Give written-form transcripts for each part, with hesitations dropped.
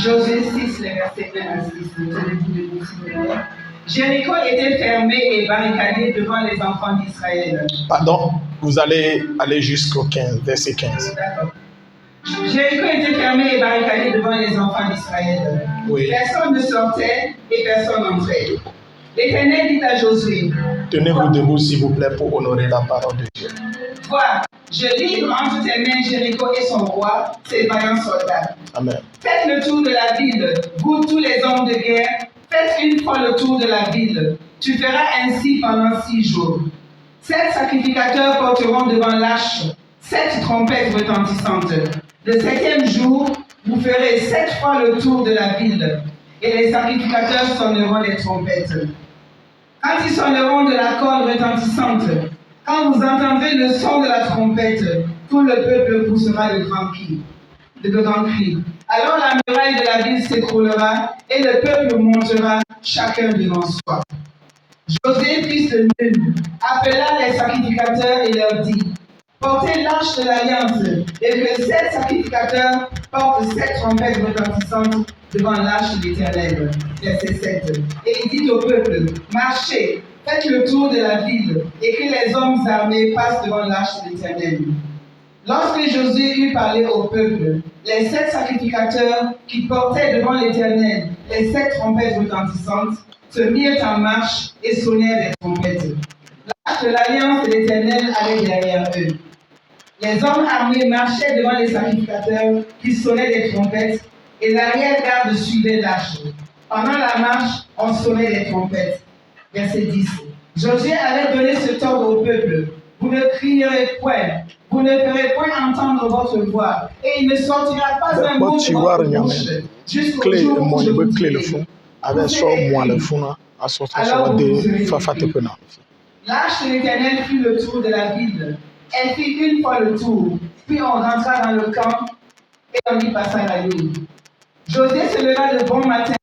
Josué 6, les versets 1 à 6. Tenez-vous debout, s'il vous plaît. Jéricho était fermé et barricadé devant les enfants d'Israël. Pardon, vous allez aller jusqu'au 15, verset 15. D'accord. Jéricho était fermé et barricadé devant les enfants d'Israël. Oui. Personne ne sortait et personne n'entrait. L'Éternel dit à Josué, tenez-vous debout, s'il vous plaît, pour honorer la parole de Dieu. Vois, je livre entre tes mains Jéricho et son roi, ses vaillants soldats. Amen. Faites le tour de la ville, vous tous les hommes de guerre, faites une fois le tour de la ville. Tu feras ainsi pendant 6 jours. 7 sacrificateurs porteront devant l'arche 7 trompettes retentissantes. Le 7e jour, vous ferez 7 fois le tour de la ville, et les sacrificateurs sonneront les trompettes. Quand ils sonneront de la corde retentissante, quand vous entendrez le son de la trompette, tout le peuple poussera de grands cris. Alors la muraille de la ville s'écroulera et le peuple montera chacun devant soi. Josué, fils de Nun, appela les sacrificateurs et leur dit, portez l'arche de l'alliance et que 7 sacrificateurs portent 7 trompettes retentissantes devant l'arche de l'Éternel. Verset 7. Et il dit au peuple, marchez, faites le tour de la ville et que les hommes armés passent devant l'arche de l'Éternel. Lorsque Josué eut parlé au peuple, les 7 sacrificateurs qui portaient devant l'Éternel les 7 trompettes retentissantes se mirent en marche et sonnèrent des trompettes. L'arche de l'alliance de l'Éternel allait derrière eux. Les hommes armés marchaient devant les sacrificateurs qui sonnaient des trompettes et l'arrière-garde suivait l'arche. Pendant la marche, on sonnait des trompettes. Verset 10. Josué avait donné cet ordre au peuple. Vous ne crierez point, vous ne ferez point entendre votre voix, et il ne sortira pas un mot de votre bouche jusqu'au jour où je vous dirai. Avec ça, moi, le fond, à sortir sur des fafates penants. L'arche de l'Éternel fit le tour de la ville. Elle fit une fois le tour, puis on rentra dans le camp et on y passa la nuit. Josué se leva de bon matin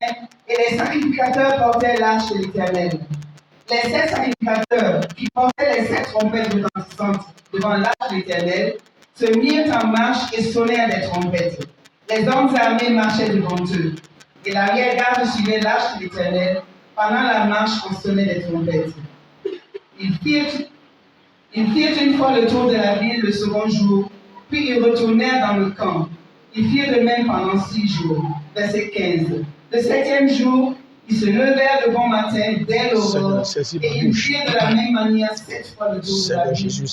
et les sacrificateurs portaient l'arche de l'Éternel. Les 7 sacrificateurs qui portaient les 7 trompettes retentissantes devant l'arche de l'Éternel se mirent en marche et sonnèrent des trompettes. Les hommes armés marchaient devant eux, et l'arrière-garde suivait l'arche de l'Éternel. Pendant la marche, on sonnait des trompettes. Ils firent une fois le tour de la ville le second jour, puis ils retournèrent dans le camp. Ils firent de même pendant 6 jours. Verset 15. Le 7e jour, ils se levèrent de bon matin dès l'aurore et ils firent de la même manière 7 fois le tour de la ville.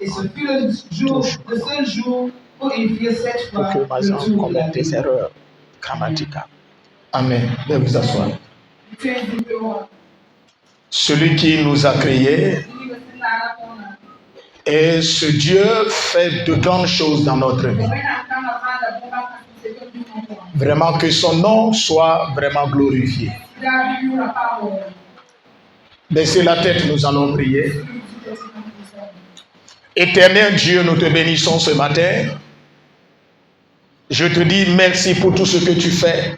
Et ce fut le seul jour où ils firent 7 fois le tour de la ville. Amen. Veuillez vous asseoir. Celui qui nous a créés et ce Dieu fait de grandes choses dans notre vie. Vraiment que son nom soit vraiment glorifié. Baissez la tête, nous allons prier. Éternel Dieu, nous te bénissons ce matin. Je te dis merci pour tout ce que tu fais.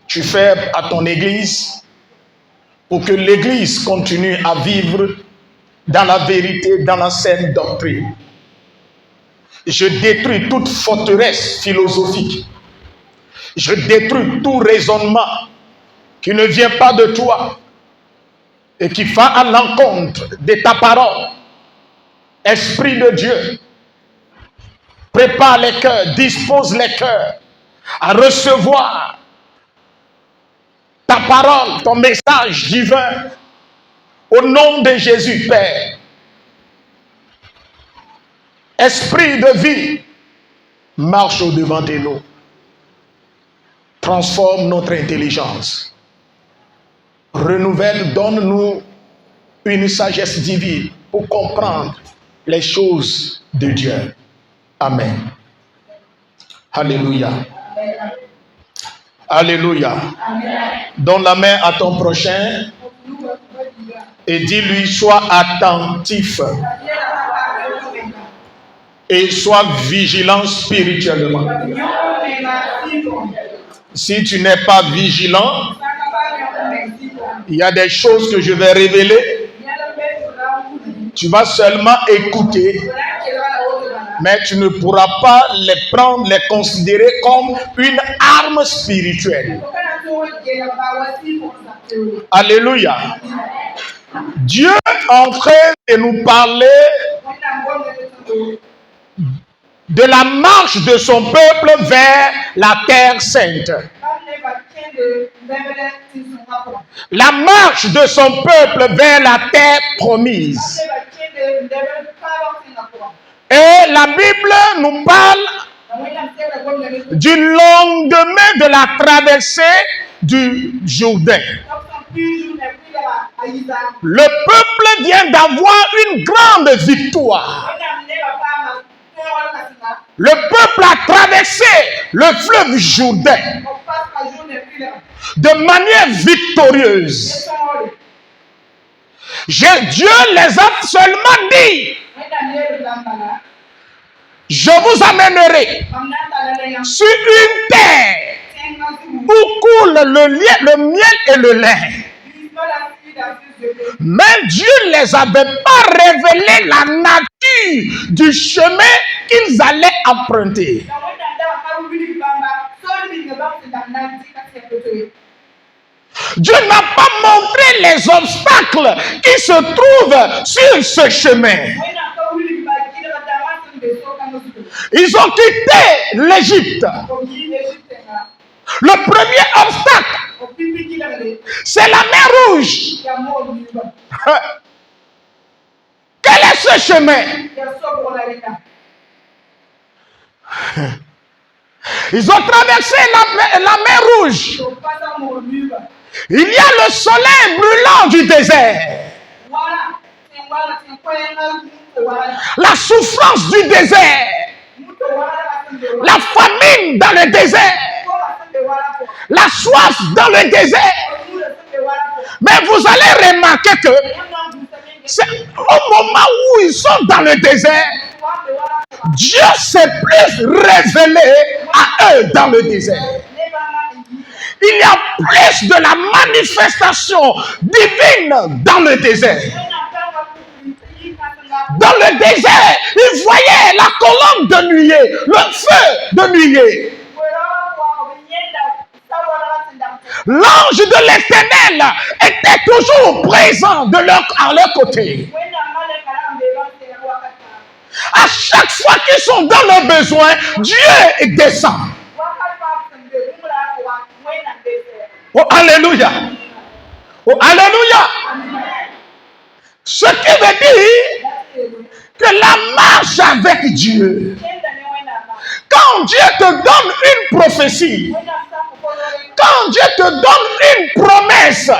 Tu fais à ton Église pour que l'Église continue à vivre dans la vérité, dans la saine doctrine. Je détruis toute forteresse philosophique. Je détruis tout raisonnement qui ne vient pas de toi et qui va à l'encontre de ta parole. Esprit de Dieu, prépare les cœurs, dispose les cœurs à recevoir ta parole, ton message divin. Au nom de Jésus, Père. Esprit de vie, marche au-devant de nous. Transforme notre intelligence. Renouvelle, donne-nous une sagesse divine pour comprendre les choses de Dieu. Amen. Alléluia. Alléluia. Donne la main à ton prochain et dis-lui, sois attentif et sois vigilant spirituellement. Si tu n'es pas vigilant, il y a des choses que je vais révéler. Tu vas seulement écouter Mais tu ne pourras pas les prendre, les considérer comme une arme spirituelle. Alléluia. Dieu est en train de nous parler de la marche de son peuple vers la terre sainte. La marche de son peuple vers la terre promise. Et la Bible nous parle du lendemain de la traversée du Jourdain. Le peuple vient d'avoir une grande victoire. Le peuple a traversé le fleuve Jourdain de manière victorieuse. Dieu les a seulement dit: je vous amènerai sur une terre où coule le miel et le lait. Mais Dieu ne les avait pas révélé la nature du chemin qu'ils allaient emprunter. Dieu n'a pas montré les obstacles qui se trouvent sur ce chemin. Ils ont quitté l'Égypte. Le premier obstacle, c'est la mer Rouge. Quel est ce chemin? Ils ont traversé la mer Rouge. Il y a le soleil brûlant du désert. La souffrance du désert. La famine dans le désert. La soif dans le désert. Mais vous allez remarquer que c'est au moment où ils sont dans le désert, Dieu s'est plus révélé à eux dans le désert. Il y a plus de la manifestation divine dans le désert. Dans le désert, ils voyaient la colonne de nuée, le feu de nuée. L'ange de l'Éternel était toujours présent à leur côté. À chaque fois qu'ils sont dans le besoin, Dieu descend. Oh, alléluia. Oh, alléluia. Ce qui veut dire que la marche avec Dieu, quand Dieu te donne une prophétie, quand Dieu te donne une promesse,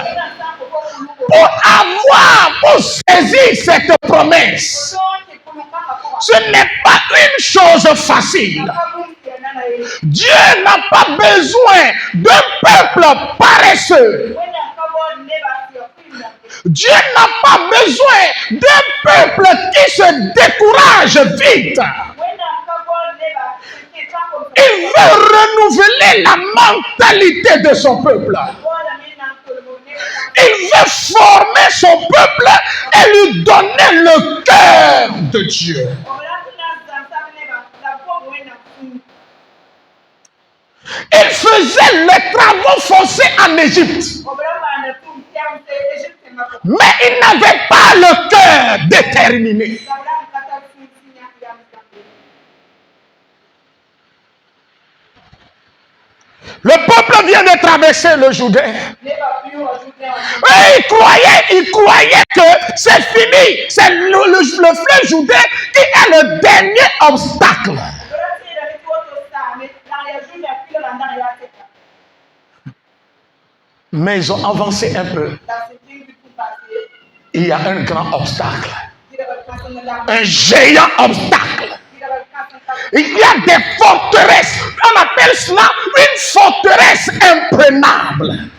pour saisir cette promesse, ce n'est pas une chose facile. Dieu n'a pas besoin d'un peuple paresseux. Dieu n'a pas besoin d'un peuple qui se décourage vite. Il veut renouveler la mentalité de son peuple. Il veut former son peuple et lui donner le cœur de Dieu. Il faisait les travaux forcés en Égypte. Mais il n'avait pas le cœur déterminé. Le peuple vient de traverser le Jourdain. Et il croyait que c'est fini. C'est le fleuve Jourdain qui est le dernier obstacle. Mais ils ont avancé un peu. Il y a un grand obstacle. Un géant obstacle. Il y a des forteresses. On appelle cela une forteresse imprenable.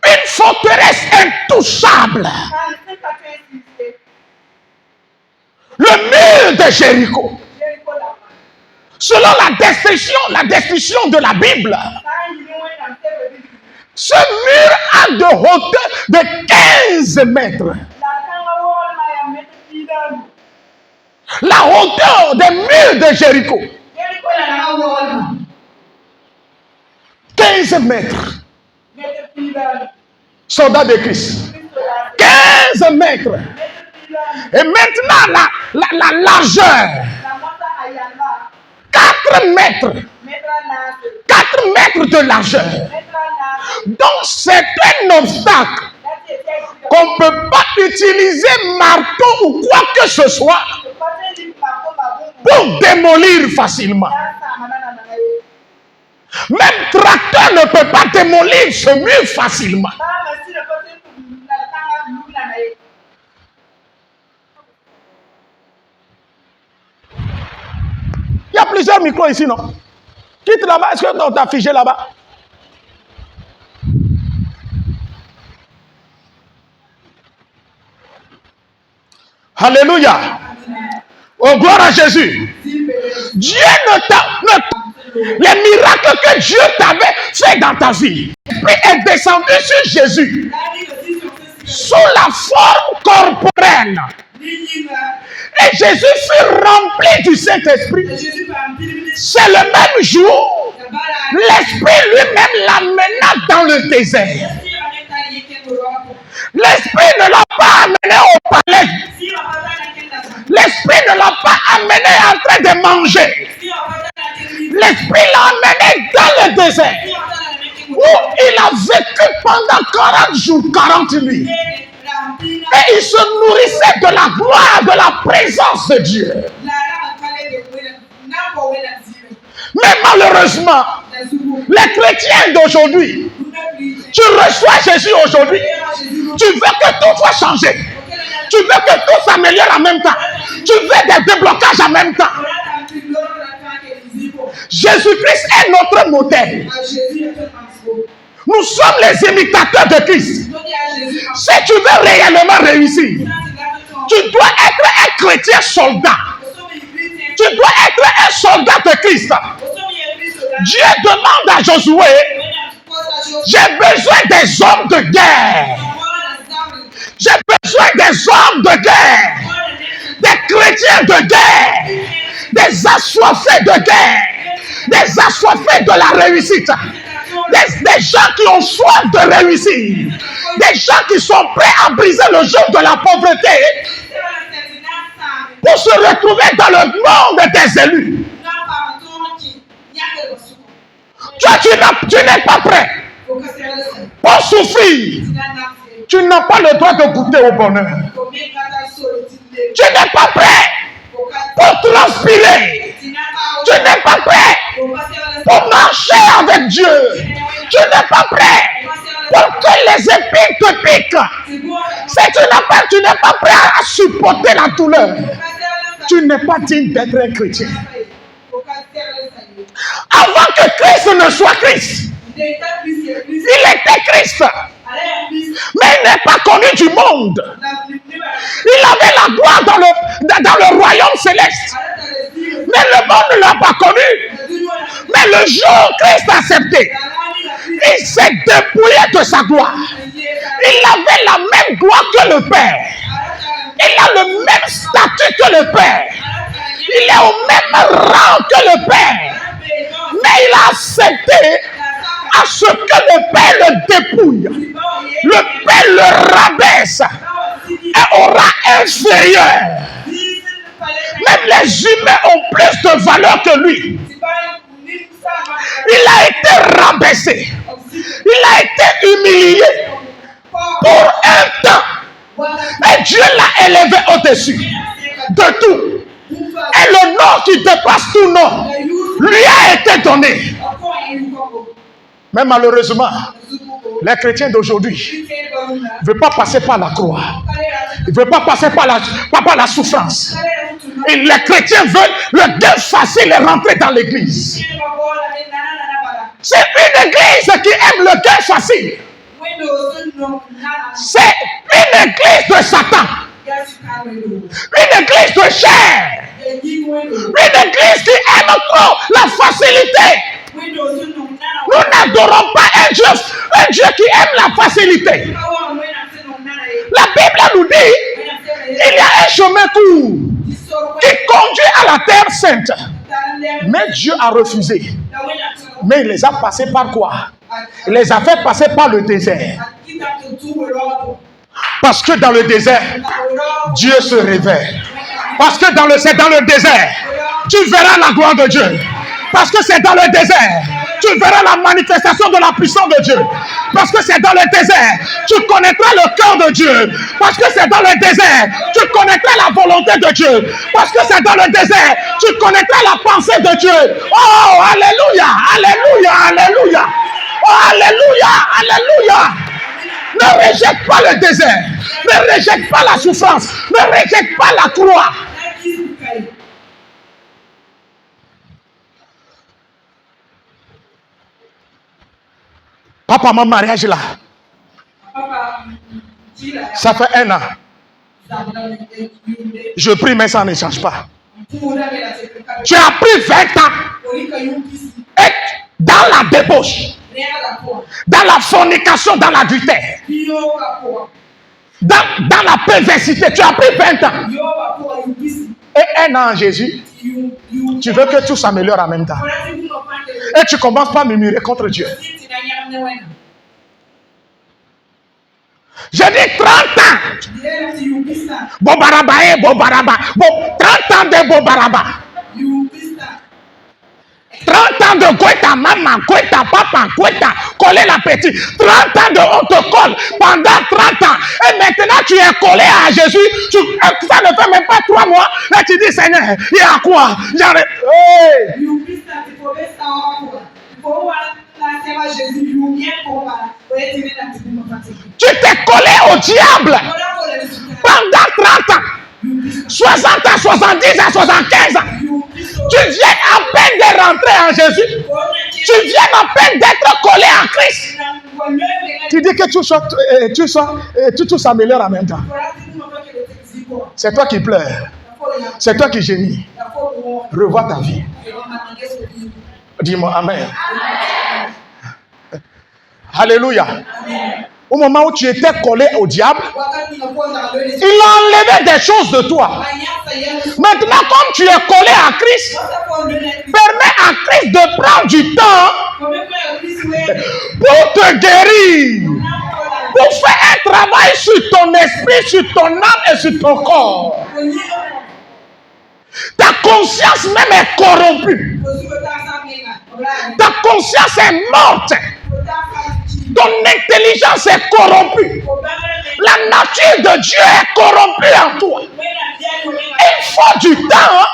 Une forteresse intouchable. Le mur de Jéricho. Selon la description de la Bible, ce mur a de hauteur de 15 mètres. La hauteur des murs de Jéricho. 15 mètres. Soldats de Christ. 15 mètres. Et maintenant, la largeur. 4 mètres. 4 mètres de largeur. Donc, c'est un obstacle qu'on ne peut pas utiliser marteau ou quoi que ce soit pour démolir facilement. Même tracteur ne peut pas démolir ce mur facilement. Il y a plusieurs micros ici, non? Quitte là-bas, est-ce que tu as figé là-bas? Alléluia. Oh, gloire à Jésus. Dieu les miracles que Dieu t'avait fait dans ta vie est descendu sur Jésus sous la forme corporelle. Et Jésus fut rempli du Saint-Esprit. C'est le même jour, l'Esprit lui-même l'amena dans le désert. L'Esprit ne l'a pas amené au palais. L'Esprit ne l'a pas amené en train de manger. L'Esprit l'a amené dans le désert où il a vécu pendant 40 jours, 40 nuits. Et il se nourrissait de la gloire, de la présence de Dieu. Mais malheureusement, les chrétiens d'aujourd'hui, tu reçois Jésus aujourd'hui, tu veux que tout soit changé. Tu veux que tout s'améliore en même temps. Tu veux des déblocages en même temps. Jésus-Christ est notre modèle. Nous sommes les imitateurs de Christ. Si tu veux réellement réussir, tu dois être un chrétien soldat. Tu dois être un soldat de Christ. Dieu demande à Josué, j'ai besoin des hommes de guerre. J'ai besoin des hommes de guerre, des chrétiens de guerre, des assoiffés de guerre, des assoiffés de la réussite, des gens qui ont soif de réussir, des gens qui sont prêts à briser le joug de la pauvreté pour se retrouver dans le monde des élus. Toi, tu n'es pas prêt pour souffrir. Tu n'as pas le droit de goûter au bonheur. Tu n'es pas prêt pour transpirer. Tu n'es pas prêt pour marcher avec Dieu. Tu n'es pas prêt pour que les épines te piquent. Tu n'es pas prêt à supporter la douleur. Tu n'es pas digne d'être un chrétien. Avant que Christ ne soit Christ, il était Christ. Mais il n'est pas connu du monde. Il avait la gloire dans le royaume céleste. Mais le monde ne l'a pas connu. Mais le jour où Christ a accepté, il s'est dépouillé de sa gloire. Il avait la même gloire que le Père. Il a le même statut que le Père. Il est au même rang que le Père. Mais il a accepté à ce que le Père le dépouille. Le Père le rabaisse et au rang inférieur. Même les humains ont plus de valeur que lui. Il a été rabaissé. Il a été humilié pour un temps. Et Dieu l'a élevé au-dessus de tout. Et le nom qui dépasse tout nom lui a été donné. Mais malheureusement, les chrétiens d'aujourd'hui ne veulent pas passer par la croix. Ils ne veulent pas passer par la souffrance. Et les chrétiens veulent le gain facile et rentrer dans l'église. C'est une église qui aime le gain facile. C'est une église de Satan. Une église de chair. Une église qui aime trop la facilité. Nous n'adorons pas un Dieu qui aime la facilité. La Bible nous dit il y a un chemin court qui conduits à la terre sainte. Mais Dieu a refusé. Mais il les a passés par quoi? Il les a fait passer par le désert. Parce que dans le désert, Dieu se révèle. Parce que c'est dans le désert, tu verras la gloire de Dieu. Parce que c'est dans le désert, tu verras la manifestation de la puissance de Dieu. Parce que c'est dans le désert, tu connaîtras le cœur de Dieu. Parce que c'est dans le désert, tu connaîtras la volonté de Dieu. Parce que c'est dans le désert, tu connaîtras la pensée de Dieu. Oh, alléluia, alléluia, alléluia. Oh, alléluia, alléluia. Ne rejette pas le désert. Ne rejette pas la souffrance. Ne rejette pas la croix. Papa, mon mariage là, ça fait 1 an. Je prie, mais ça ne change pas. Tu as pris 20 ans. Et dans la débauche, dans la fornication, dans l'adultère, dans la perversité, tu as pris 20 ans. Et 1 an en Jésus, tu veux que tout s'améliore en même temps. Et tu commences par murmurer contre Dieu. J'ai dit 30 ans. Bobaraba et Bobaraba. 30 ans de Bobaraba. 30 ans de Goïta maman, Goïta papa, Goïta coller la petite. 30 ans de on te colle pendant 30 ans. Et maintenant tu es collé à Jésus. Ça ne fait même pas 3 mois. Là tu dis Seigneur, il y a quoi? J'arrête. Hey. Tu t'es collé au diable pendant 30 ans. 60 ans, 70 ans, 75 ans. Tu viens à peine de rentrer en Jésus. Tu viens à peine d'être collé à Christ. Tu dis que tout s'améliore en même temps. C'est toi qui pleures. C'est toi qui gémis. Revois ta vie. Dis-moi Amen. Alléluia. Au moment où tu étais collé au diable, il a enlevé des choses de toi. Maintenant, comme tu es collé à Christ, permets à Christ de prendre du temps pour te guérir, pour faire un travail sur ton esprit, sur ton âme et sur ton corps. Ta conscience même est corrompue. Ta conscience est morte. Ton intelligence est corrompue. La nature de Dieu est corrompue en toi. Il faut du temps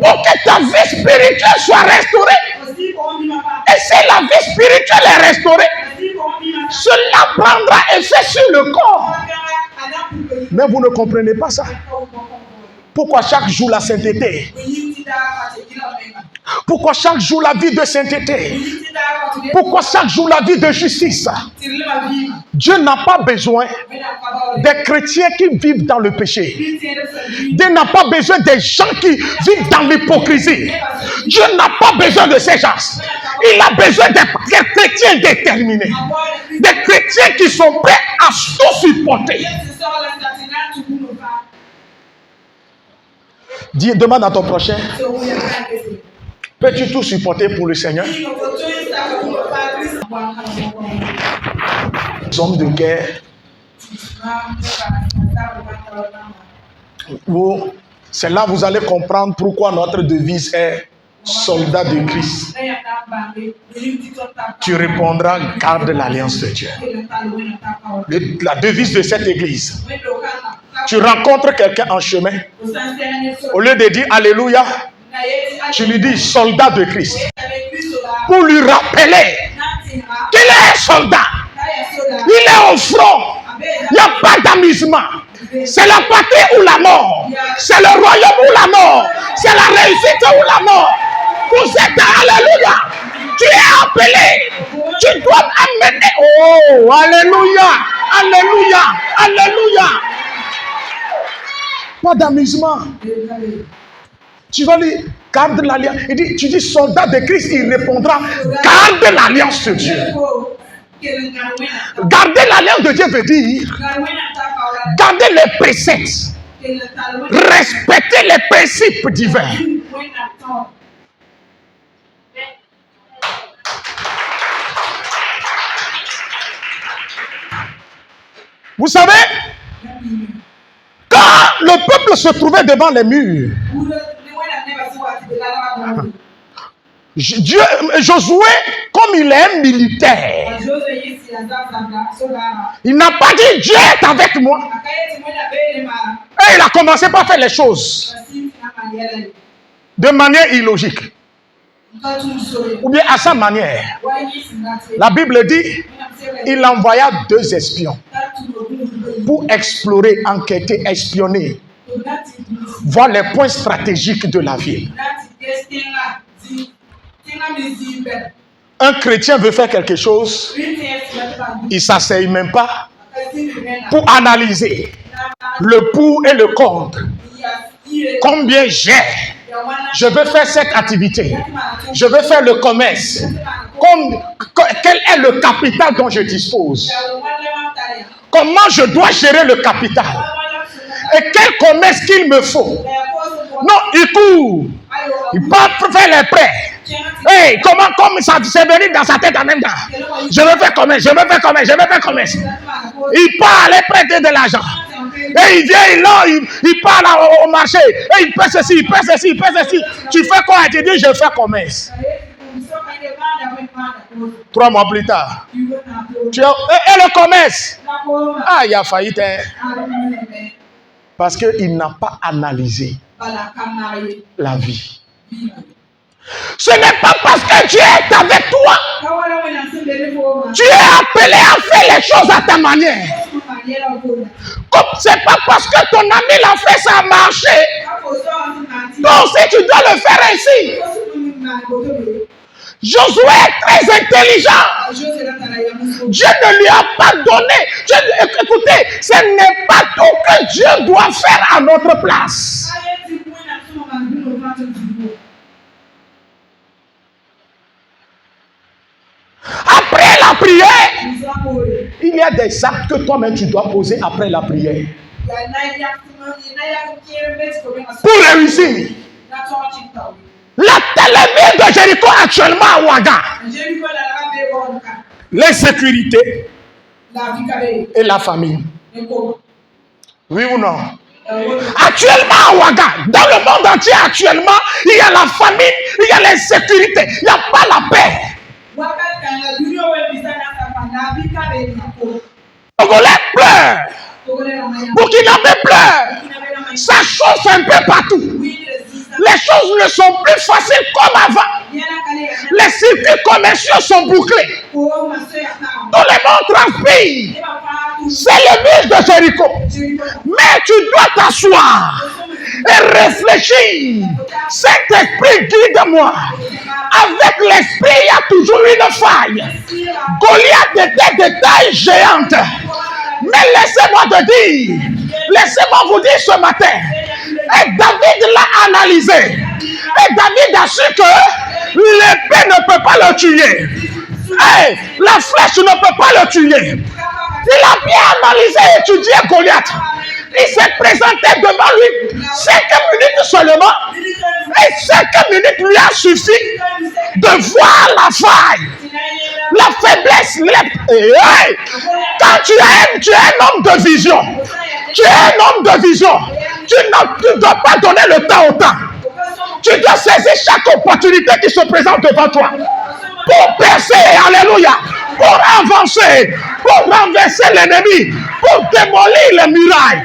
pour que ta vie spirituelle soit restaurée. Et si la vie spirituelle est restaurée, cela prendra effet sur le corps. Mais vous ne comprenez pas ça. Pourquoi chaque jour la sainteté? Pourquoi chaque jour la vie de sainteté? Pourquoi chaque jour la vie de justice? Dieu n'a pas besoin des chrétiens qui vivent dans le péché. Dieu n'a pas besoin des gens qui vivent dans l'hypocrisie. Dieu n'a pas besoin de ces gens. Il a besoin des chrétiens déterminés. Des chrétiens qui sont prêts à tout supporter. Dis, demande à ton prochain. Peux-tu tout supporter pour le Seigneur? Les hommes de guerre. C'est là que vous allez comprendre pourquoi notre devise est soldat de Christ. Tu répondras, garde l'alliance de Dieu. La devise de cette église. Tu rencontres quelqu'un en chemin. Au lieu de dire Alléluia, tu lui dis soldat de Christ. Pour lui rappeler qu'il est un soldat. Il est au front. Il n'y a pas d'amusement. C'est la patrie ou la mort. C'est le royaume ou la mort. C'est la réussite ou la mort. Vous êtes Alléluia. Tu es appelé. Tu dois amener. Oh, Alléluia. Alléluia. Alléluia. Pas d'amusement. Tu vas lui garde l'alliance. Il dit, tu dis soldat de Christ, il répondra garde l'alliance de Dieu. Garder l'alliance de Dieu veut dire garder les préceptes. Respecter les principes divins. Vous savez, quand le peuple se trouvait devant les murs, Josué, comme il est un militaire, il n'a pas dit Dieu est avec moi. Et il a commencé par faire les choses de manière illogique. Ou bien à sa manière. La Bible dit, il envoya 2 espions pour explorer, enquêter, espionner, voir les points stratégiques de la ville. Un chrétien veut faire quelque chose, il ne s'asseye même pas pour analyser le pour et le contre. Combien j'ai? Je veux faire cette activité. Je veux faire le commerce. Quel est le capital dont je dispose? Comment je dois gérer le capital? Et quel commerce qu'il me faut? Non, il court. Il part faire les prêts. Hey, comme ça c'est venu dans sa tête en même temps. Je veux faire commerce, je veux faire commerce, je veux faire commerce. Il part aller prêter de l'argent. Et il vient, il part là, au marché. Et il paie ceci, il paie ceci, il paie ceci. Tu fais quoi? Il te dit, je fais commerce. 3 mois plus tard. Et le commerce? Ah, il a failli. Parce qu'il n'a pas analysé la vie. Ce n'est pas parce que Dieu est avec toi. Tu es appelé à faire les choses à ta manière. Comme c'est pas parce que ton ami l'a fait, ça a marché. Donc si tu dois le faire ainsi. Josué est très intelligent. Dieu ne lui a pas donné. Écoutez, ce n'est pas tout que Dieu doit faire à notre place. Après la prière, il y a des actes que toi-même tu dois poser après la prière. Pour réussir. La télévision de Jéricho actuellement à Ouaga. L'insécurité et la famine. Oui ou non? Actuellement à Ouaga, dans le monde entier actuellement, il y a la famine, il y a l'insécurité, il n'y a pas la paix. Congolais pleure. Burkinabé pleure. Ça chauffe un peu partout. Les choses ne sont plus faciles comme avant. Les circuits commerciaux sont bouclés. Tout le monde transpire. C'est le mur de Jéricho. Mais tu dois t'asseoir et réfléchir. Saint-Esprit, guide-moi. Avec l'esprit, il y a toujours une faille. Goliath était de taille géante. Mais laissez-moi te dire, laissez-moi vous dire ce matin, et David l'a analysé. Et David a su que l'épée ne peut pas le tuer. Hey, la flèche ne peut pas le tuer. Il a bien analysé et étudié Goliath. Il s'est présenté devant lui 5 minutes seulement. Et 5 minutes lui a suffi de voir la faille, la faiblesse. Hey, quand tu es un homme de vision, tu es un homme de vision. Tu ne dois pas donner le temps au temps. Tu dois saisir chaque opportunité qui se présente devant toi pour percer, alléluia, pour avancer, pour renverser l'ennemi, pour démolir les murailles.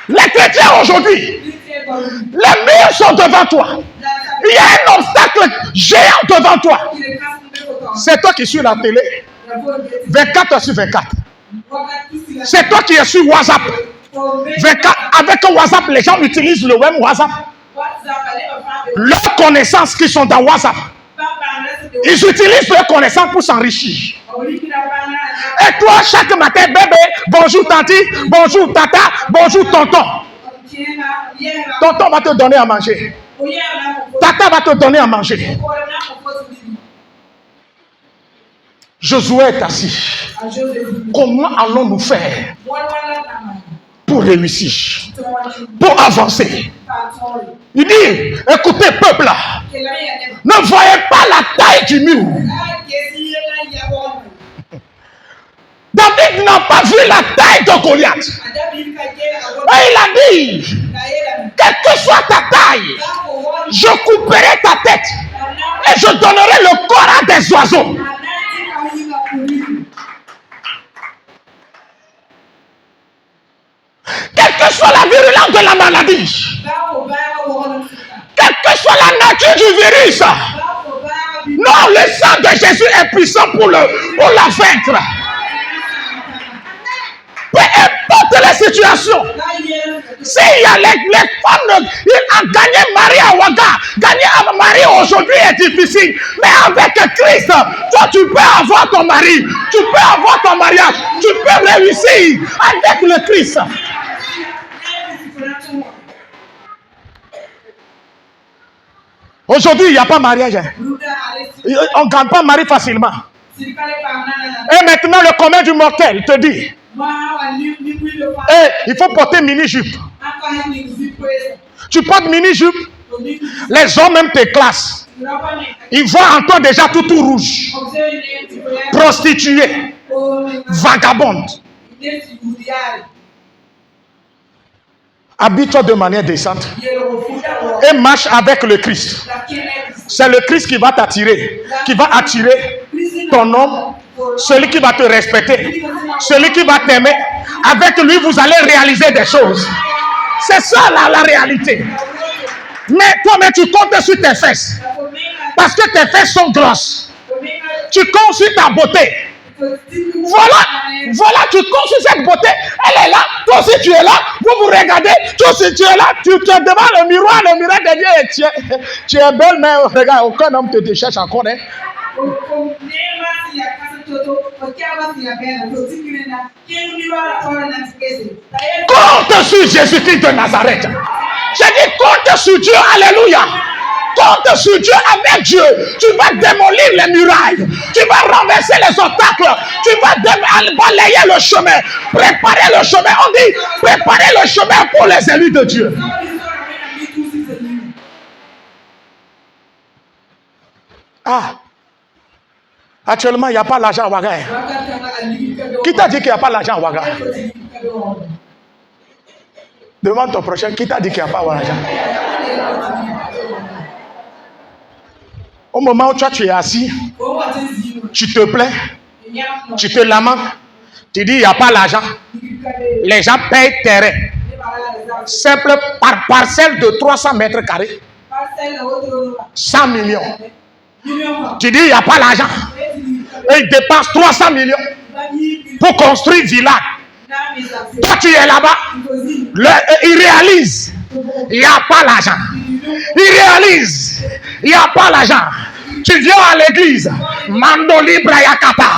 Les chrétiens aujourd'hui, les murs sont devant toi. Il y a un obstacle géant devant toi. C'est toi qui suis la télé 24 heures sur 24. C'est toi qui es sur WhatsApp 24. Avec WhatsApp, les gens utilisent le web WhatsApp. Leurs connaissances qui sont dans WhatsApp, ils utilisent leurs connaissances pour s'enrichir. Et toi, chaque matin, bébé, bonjour tanti, bonjour tata, bonjour tonton. Tonton va te donner à manger. Tata va te donner à manger. Josué est assis. Comment allons-nous faire pour réussir, pour avancer? Il dit, écoutez peuple là, ne voyez pas la taille du mur. David n'a pas vu la taille de Goliath. Et il a dit, quelle que soit ta taille, je couperai ta tête et je donnerai le corps à des oiseaux. Quelle que soit la virulence de la maladie, quelle que soit la nature du virus, non, le sang de Jésus est puissant pour la vaincre. Peu importe les situations. S'il y a les femmes, il a gagné Marie à Ouaga, gagner à Marie aujourd'hui est difficile. Mais avec Christ, toi tu peux avoir ton mari, tu peux avoir ton mariage, tu peux réussir avec le Christ. Aujourd'hui, il n'y a pas mariage. On ne gagne pas mari facilement. Et maintenant, le commun du mortel te dit, il faut porter mini-jupe. Tu portes mini-jupe, les hommes même te classent. Ils voient en toi déjà tout rouge. Prostituée, vagabonde. Habille-toi de manière décente et marche avec le Christ. C'est le Christ qui va t'attirer, qui va attirer ton homme, celui qui va te respecter, celui qui va t'aimer. Avec lui, vous allez réaliser des choses. C'est ça la réalité. Mais toi-même, tu comptes sur tes fesses. Parce que tes fesses sont grosses. Tu comptes sur ta beauté. Voilà, tu comptes sur cette beauté. Elle est là, toi aussi tu es là. Vous regardez, toi aussi tu es là. Tu te devant le miroir te dit, tu es belle, mais regarde, aucun homme te cherche encore. Hein. Compte sur Jésus-Christ de Nazareth. J'ai dit compte sur Dieu, alléluia. Compte sur Dieu, avec Dieu. Tu vas démolir les murailles. Tu vas renverser les obstacles. Tu vas balayer le chemin. Préparer le chemin. On dit préparer le chemin pour les élus de Dieu. Ah. Actuellement, il n'y a pas l'argent à Ouaga. Qui t'a dit qu'il n'y a pas l'argent à Ouaga? Demande ton prochain. Qui t'a dit qu'il n'y a pas l'argent? Au moment où toi tu es assis, tu te plains, tu te lamentes, tu dis il n'y a pas l'argent. Les gens payent terrain. Simple par parcelle de 300 mètres carrés. 100 millions. Tu dis il n'y a pas l'argent. Et ils dépensent 300 millions pour construire villa. Toi tu es là-bas. Ils réalisent il n'y a pas l'argent. Ils réalisent il n'y a pas l'argent. Tu viens à l'église, Mandoli Brayakata,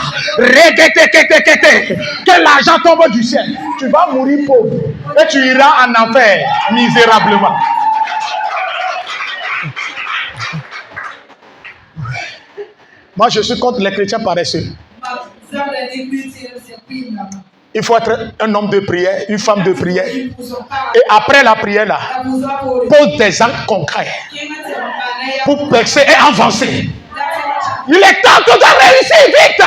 que l'argent tombe du ciel. Tu vas mourir pauvre et tu iras en enfer misérablement. Moi, je suis contre les chrétiens paresseux. Il faut être un homme de prière, une femme de prière. Et après la prière, là, pose des actes concrets pour percer et avancer. Il est temps que tu réussir vite.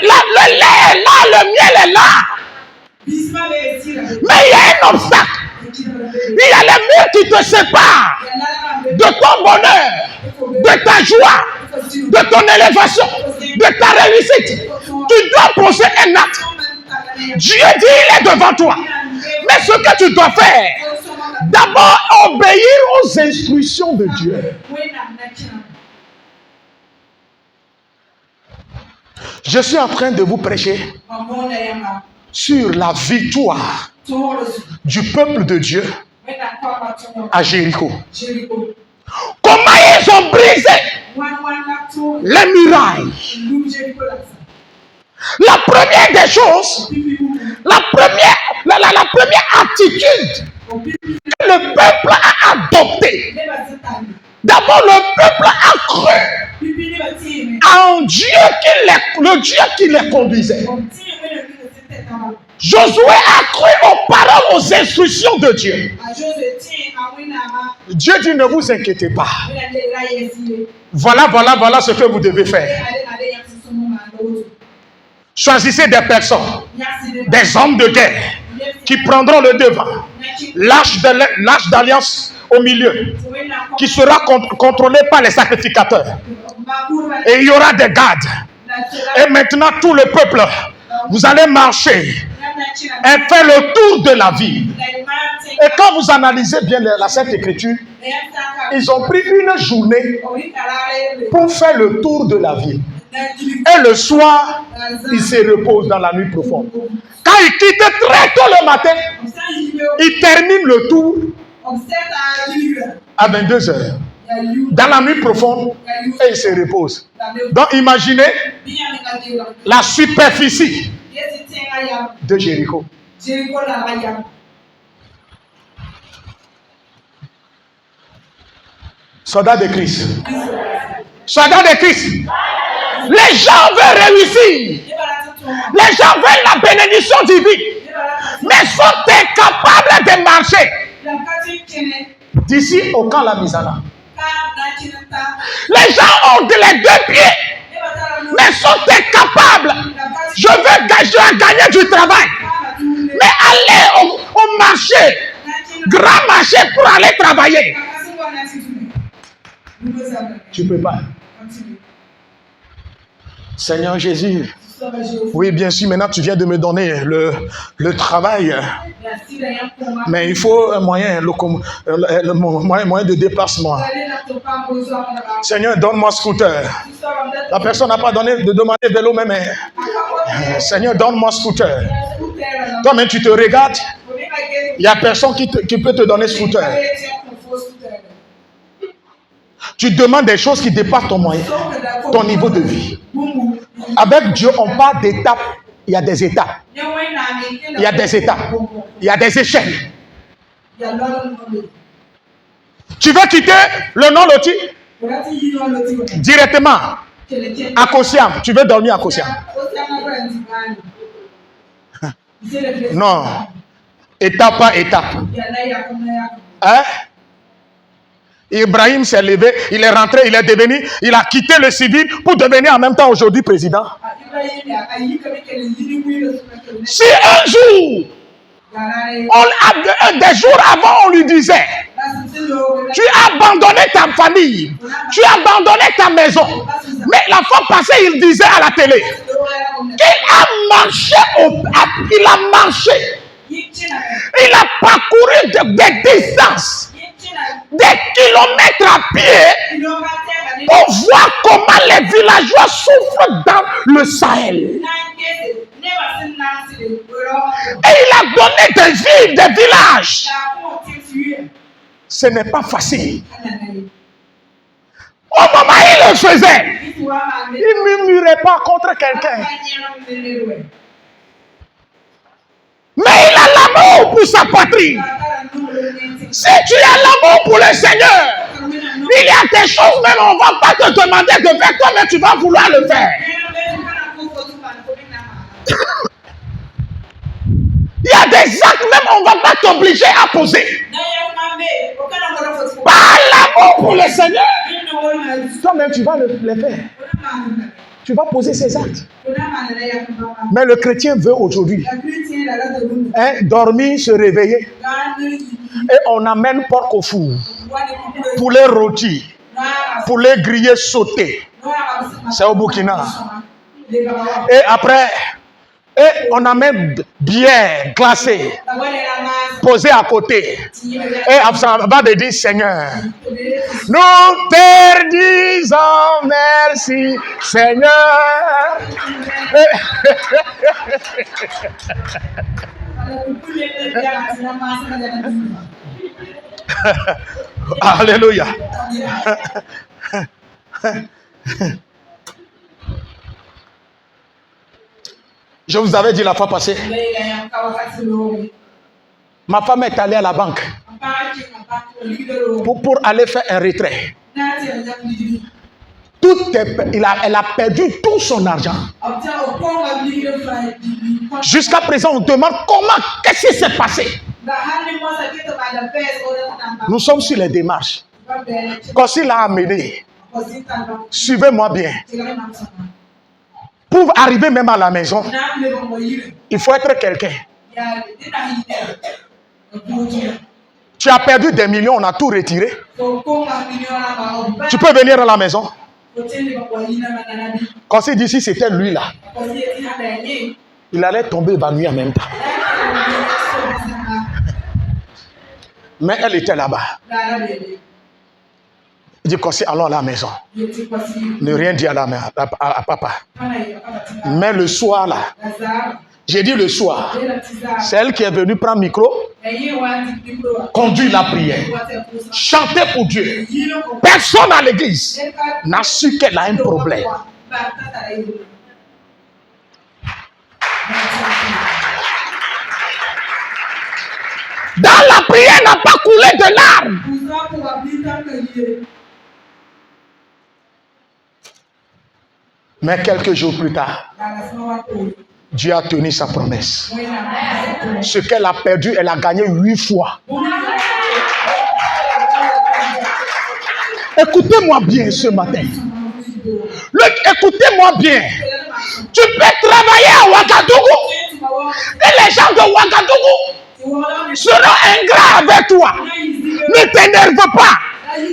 Le lait est là, le miel est là. Mais il y a un obstacle. Il y a les murs qui te séparent de ton bonheur, de ta joie, de ton élévation, de ta réussite. Tu dois poser un acte. Dieu dit il est devant toi. Mais ce que tu dois faire, d'abord obéir aux instructions de Dieu. Je suis en train de vous prêcher sur la victoire du peuple de Dieu à Jéricho. Comment ils ont brisé les murailles. La première des choses, la première attitude que le peuple a adoptée. D'abord, le peuple a cru en Dieu le Dieu qui les conduisait. Josué a cru aux paroles, aux instructions de Dieu. Dieu dit, ne vous inquiétez pas. Voilà ce que vous devez faire. Choisissez des personnes, des hommes de guerre qui prendront le devant. L'arche d'alliance au milieu, qui sera contrôlé par les sacrificateurs. Et il y aura des gardes. Et maintenant, tout le peuple, vous allez marcher et faire le tour de la ville. Et quand vous analysez bien la Sainte Écriture, ils ont pris une journée pour faire le tour de la ville. Et le soir, ils se reposent dans la nuit profonde. Quand ils quittent très tôt le matin, ils terminent le tour à 22 heures. Dans la nuit profonde, et ils se reposent. Donc imaginez la superficie de Jéricho. Soldats de Christ. Soldats de Christ. Les gens veulent réussir. Les gens veulent la bénédiction divine. Mais sont incapables de marcher. D'ici au camp La Misana. Les gens ont les deux pieds. Mais sont incapables. Je veux gagner du travail. Mais aller au marché. Grand marché pour aller travailler. Tu ne peux pas. Seigneur Jésus. Oui, bien sûr, maintenant tu viens de me donner le travail. Mais il faut un moyen, moyen de déplacement. Seigneur, donne-moi scooter. La personne n'a pas de demander vélo même. Seigneur, donne-moi scooter. Toi-même, tu te regardes. Il n'y a personne qui peut te donner scooter. Tu demandes des choses qui dépassent ton moyen, ton niveau de vie. Avec Dieu, on parle d'étapes. Il y a des étapes. Il y a des étapes. Il y a des échelles. Tu veux quitter le non-loti directement à Kosiam. Tu veux dormir à Kosiam. Non. Étape par étape. Hein? Ibrahim s'est levé, il est rentré, il a quitté le civil pour devenir en même temps aujourd'hui président. Si un jour, des jours avant, on lui disait, tu as abandonné ta famille, tu as abandonné ta maison. Mais la fois passée, il disait à la télé qu'il a marché, il a parcouru des distances, des kilomètres à pied pour voir comment les villageois souffrent dans le Sahel. Et il a donné des villes, des villages. Ce n'est pas facile. Au moment où il le faisait, il ne murmurait pas contre quelqu'un. Mais il a l'amour pour sa patrie. Si tu as l'amour pour le Seigneur, il y a des choses même, on ne va pas te demander de faire toi, mais tu vas vouloir le faire. Il y a des actes même, on ne va pas t'obliger à poser. Par l'amour pour le Seigneur, toi-même tu vas le faire. Tu vas poser ces actes. Mais le chrétien veut aujourd'hui dormir, se réveiller. Et on amène porc au four, poulet rôti, poulet grillé sauté. C'est au Burkina. Et après, on amène bière glacée, posée à côté. Et ça va de dire, Seigneur, nous te disons merci, Seigneur. Alléluia. Je vous avais dit la fois passée, ma femme est allée à la banque pour aller faire un retrait. Elle a perdu tout son argent. Jusqu'à présent, on demande comment, qu'est-ce qui s'est passé? Nous sommes sur les démarches. Quand il l'a amené, suivez-moi bien. Pour arriver même à la maison, il faut être quelqu'un. Tu as perdu des millions, on a tout retiré. Tu peux venir à la maison. Quand il dit si c'était lui là, il allait tomber évanoui en même temps. Mais elle était là-bas. Il dit Kossi, allons à la maison. Ne rien dire à papa. Mais le soir là, j'ai dit le soir, c'est elle qui est venue prendre le micro, conduire la prière, chanter pour Dieu. Personne à l'église n'a su qu'elle a un problème. Dans la prière n'a pas coulé de larmes. Mais quelques jours plus tard, Dieu a tenu sa promesse. Ce qu'elle a perdu, elle a gagné 8 fois. Écoutez-moi bien ce matin. Écoutez-moi bien. Tu peux travailler à Ouagadougou. Et les gens de Ouagadougou seront ingrats avec toi. Ne t'énerve pas.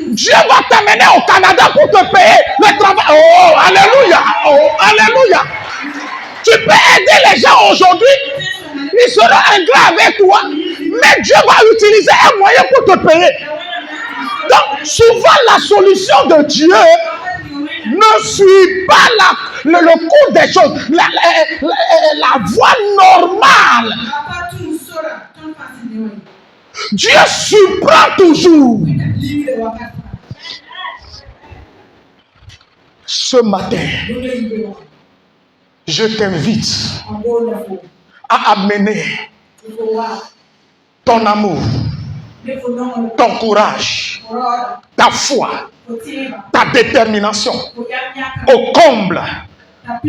Dieu va t'amener au Canada pour te payer le travail. Oh, alléluia. Oh, alléluia. Tu peux aider les gens aujourd'hui. Ils seront ingrats avec toi. Mais Dieu va utiliser un moyen pour te payer. Donc, souvent, la solution de Dieu ne suit pas le cours des choses. La voie normale. Dieu surprend toujours. Ce matin, je t'invite à amener ton amour, ton courage, ta foi, ta détermination au comble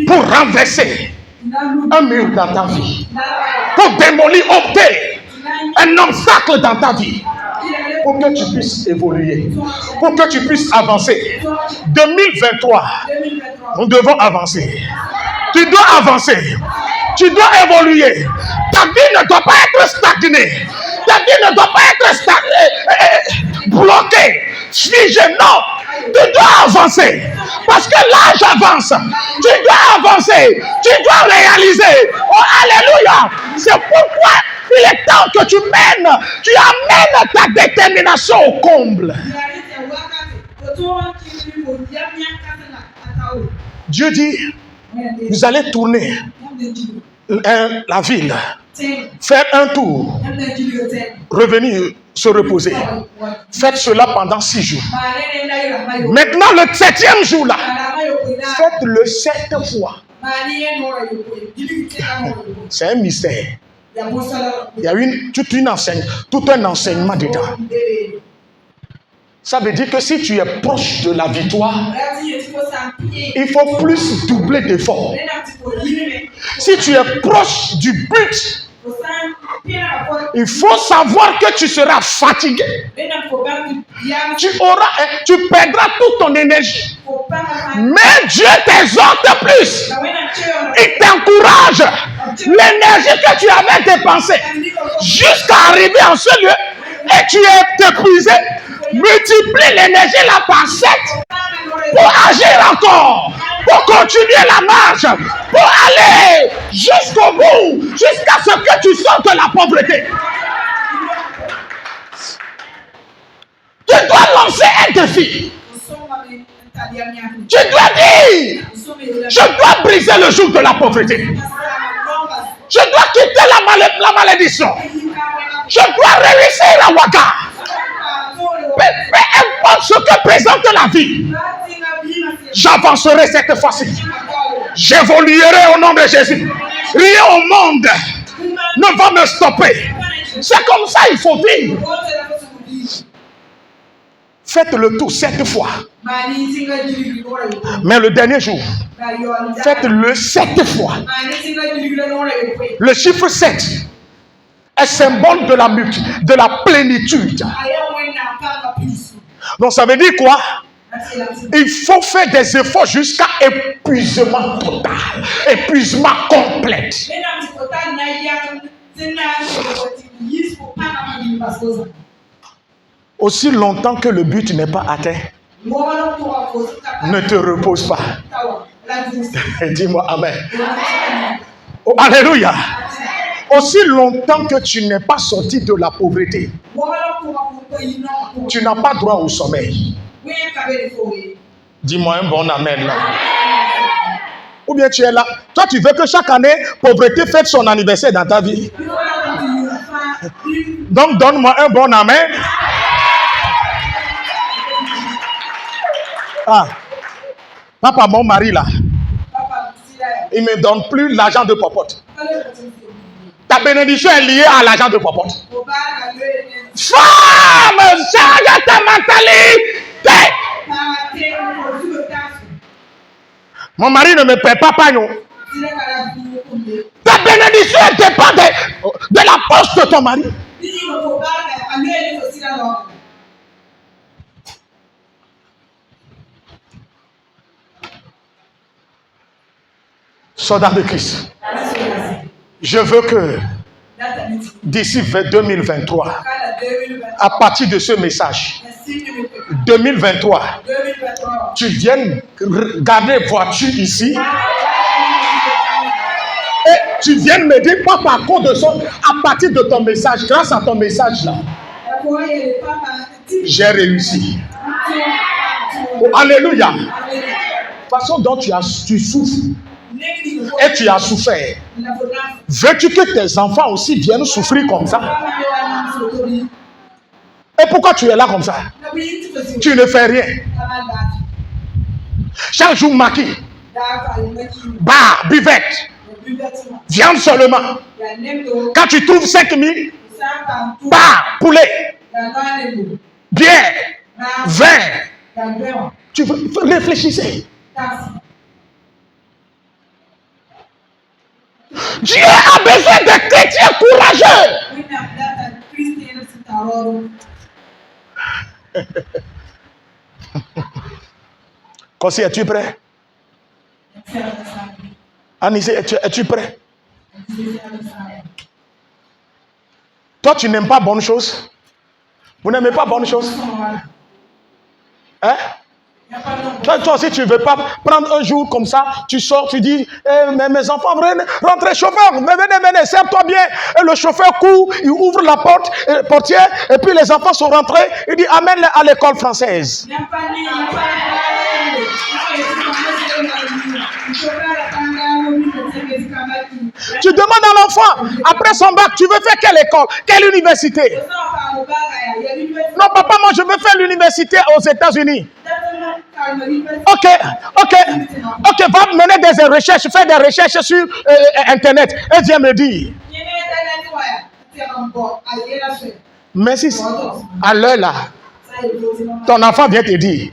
pour renverser un mur dans ta vie, pour démolir, ôter un obstacle dans ta vie, pour que tu puisses évoluer, pour que tu puisses avancer. 2023, nous devons avancer. Tu dois avancer. Tu dois évoluer. Ta vie ne doit pas être stagnée. Ta vie ne doit pas être bloquée, figée. Non. Tu dois avancer. Parce que l'âge avance. Tu dois avancer. Tu dois réaliser. Oh, alléluia. C'est pourquoi il est temps que tu amènes ta détermination au comble. Dieu dit, vous allez tourner la ville, faire un tour, revenir se reposer. Faites cela pendant 6 jours. Maintenant, le 7e jour là, faites-le 7 fois. C'est un mystère. Il y a tout un enseignement dedans. Ça veut dire que si tu es proche de la victoire, il faut plus doubler d'efforts. Si tu es proche du but, il faut savoir que tu seras fatigué. Tu perdras toute ton énergie. Mais Dieu t'exhorte plus. Il t'encourage. L'énergie que tu avais dépensée jusqu'à arriver en ce lieu et tu es épuisé. Multiplie l'énergie là par 7 pour agir encore, pour continuer la marche, pour aller jusqu'au bout, jusqu'à ce que tu sortes de la pauvreté. Tu dois lancer un défi. Tu dois dire, je dois briser le joug de la pauvreté. Je dois quitter la malédiction. Je dois réussir la Ouaga. Peu importe ce que présente la vie, j'avancerai cette fois-ci. J'évoluerai au nom de Jésus. Rien au monde ne va me stopper. C'est comme ça il faut vivre. Faites le tout 7 fois. Mais le dernier jour, faites-le 7 fois. Le chiffre 7 est symbole de la plénitude. Donc ça veut dire quoi? Il faut faire des efforts jusqu'à épuisement total, épuisement complet. Aussi longtemps que le but n'est pas atteint, ne te repose pas. Dis-moi amen. Oh, alléluia. Aussi longtemps que tu n'es pas sorti de la pauvreté, tu n'as pas droit au sommeil. Dis-moi un bon amen là. Ou bien tu es là. Toi, tu veux que chaque année, pauvreté fête son anniversaire dans ta vie. Donc, donne-moi un bon amen. Ah, papa, mon mari là, il ne me donne plus l'argent de popote. Ta bénédiction est liée à l'argent de popote. Femme, change ta mentalité. Mon mari ne me paie pas pagnon. Ta bénédiction dépend de la poche de ton mari. Soldat de Christ, je veux que d'ici 2023, à partir de ce message, 2023, tu viennes garder voiture ici et tu viennes me dire, papa, à cause de ça, à partir de ton message, grâce à ton message là, j'ai réussi. Oh, alléluia. La façon dont tu souffres et tu as souffert, veux-tu que tes enfants aussi viennent souffrir comme ça? Et pourquoi tu es là comme ça? Tu ne fais rien. Chaque jour maquis, bar, buvette, viande seulement. Quand tu trouves 5 000, bar, poulet, bière, vin. Tu réfléchissez. Dieu a besoin de chrétiens courageux. Kossi, es-tu prêt? Anissé, es-tu prêt? Toi, tu n'aimes pas bonne chose? Vous n'aimez pas bonne chose? Hein? Toi aussi, tu ne veux pas prendre un jour comme ça, tu sors, tu dis, mes enfants, rentrez, chauffeur, venez, serre-toi bien. Et le chauffeur court, il ouvre la portière, et puis les enfants sont rentrés, il dit, amène-les à l'école française. Tu demandes à l'enfant, après son bac, tu veux faire quelle école, quelle université? Non, papa, moi je veux faire l'université aux États-Unis. Ok, va mener des recherches, faire des recherches sur Internet. Et viens me dire. Mais si à l'heure là, ton enfant vient te dire,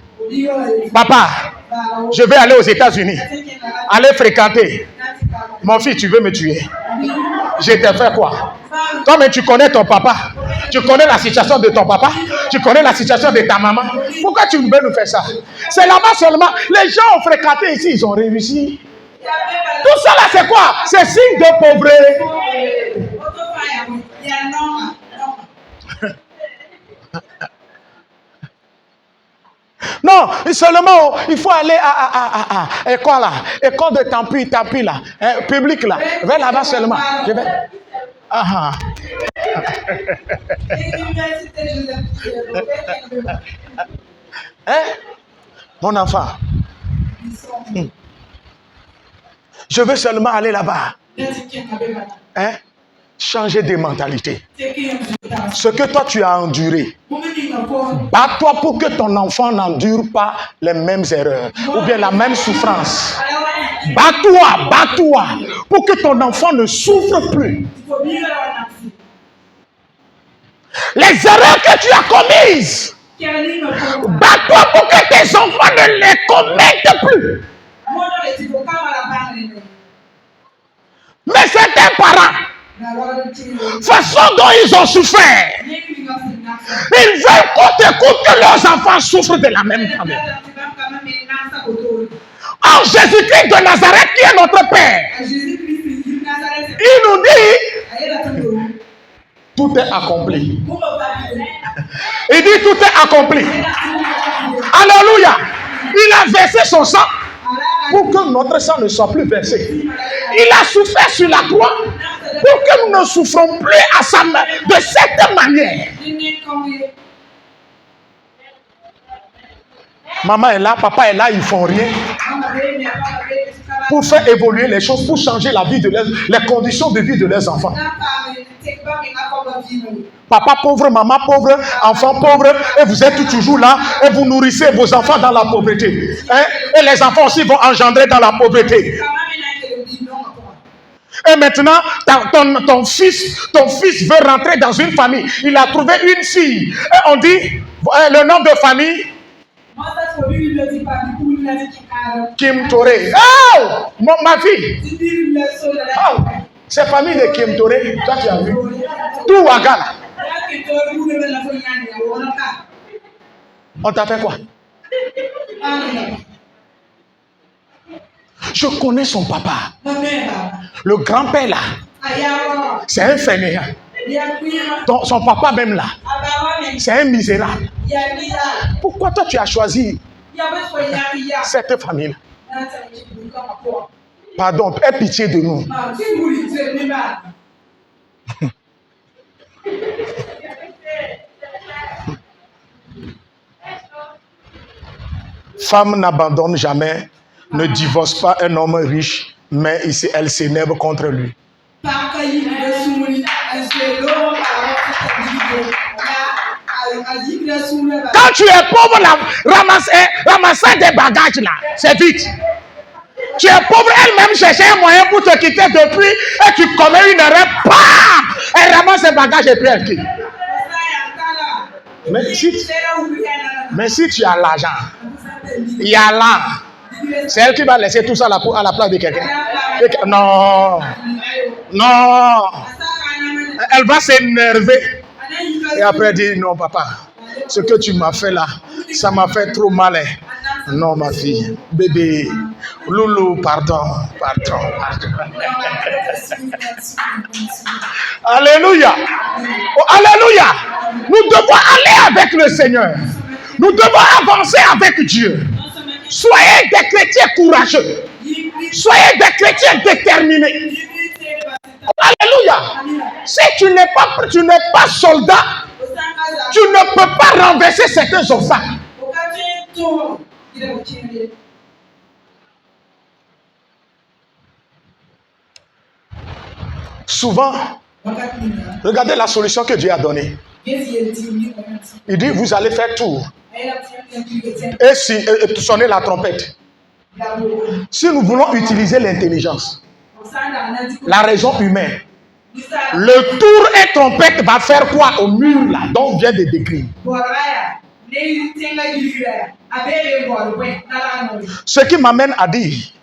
papa, je vais aller aux États-Unis, aller fréquenter. Mon fils, tu veux me tuer? Je t'ai fait quoi? Toi, mais tu connais ton papa. Tu connais la situation de ton papa. Tu connais la situation de ta maman. Pourquoi tu veux nous faire ça? C'est là-bas seulement. Les gens ont fréquenté ici, ils ont réussi. Tout ça là, c'est quoi? C'est signe de pauvreté. Non, seulement il faut aller à école là, école de Tampi là, public là, vers là-bas seulement. Je vais... Hein? Mon enfant, je veux seulement aller là-bas. Hein? Changer de mentalité. Ce que toi tu as enduré, bats-toi pour que ton enfant n'endure pas les mêmes erreurs ou bien la même souffrance. Bats-toi pour que ton enfant ne souffre plus. Les erreurs que tu as commises, Bats-toi pour que tes enfants ne les commettent plus. Mais certains parents, façon dont ils ont souffert, ils veulent que leurs enfants souffrent de la même façon. En Jésus-Christ de Nazareth qui est notre Père, il nous dit tout est accompli. Il dit tout est accompli. Alléluia. Il a versé son sang pour que notre sang ne soit plus versé. Il a souffert sur la croix pour que nous ne souffrons plus de cette manière. Maman est là, papa est là, ils ne font rien pour faire évoluer les choses, pour changer la vie les conditions de vie de leurs enfants. Papa pauvre, maman pauvre, enfant pauvre, et vous êtes toujours là, et vous nourrissez vos enfants dans la pauvreté. Hein? Et les enfants aussi vont engendrer dans la pauvreté. Et maintenant, ton fils veut rentrer dans une famille. Il a trouvé une fille. Et on dit, le nom de famille, Kim Toré. Oh, ma fille. Oh, c'est famille de Kim Toré. Toi, tu as vu. Tout Ouagala. On t'a fait quoi? Je connais son papa. Le grand-père là. C'est un fainéant. Son papa même là. C'est un misérable. Pourquoi toi tu as choisi cette famille? Pardon, aie pitié de nous. Femme n'abandonne jamais, ne divorce pas un homme riche, mais ici elle s'énerve contre lui. Quand tu es pauvre, ramasser des bagages là, c'est vite. Tu es pauvre, elle-même cherchait un moyen pour te quitter depuis et tu commets une erreur, bam! Elle ramasse ses bagages et puis elle quitte. Mais si tu as l'argent, il y a là, c'est elle qui va laisser tout ça à la place de quelqu'un. Non, non, elle va s'énerver. Et après dire, non papa, ce que tu m'as fait là, ça m'a fait trop mal. Non ma fille, bébé, loulou, pardon. Alléluia. Oh, alléluia. Nous devons aller avec le Seigneur. Nous devons avancer avec Dieu. Soyez des chrétiens courageux. Soyez des chrétiens déterminés. Alléluia. Si tu n'es pas soldat, tu ne peux pas renverser certains obstacles. Souvent, regardez la solution que Dieu a donnée. Il dit, vous allez faire tour et sonner la trompette. Si nous voulons utiliser l'intelligence, la raison humaine, le tour et trompette va faire quoi au mur là dont on vient de décrire? Ce qui m'amène à dire,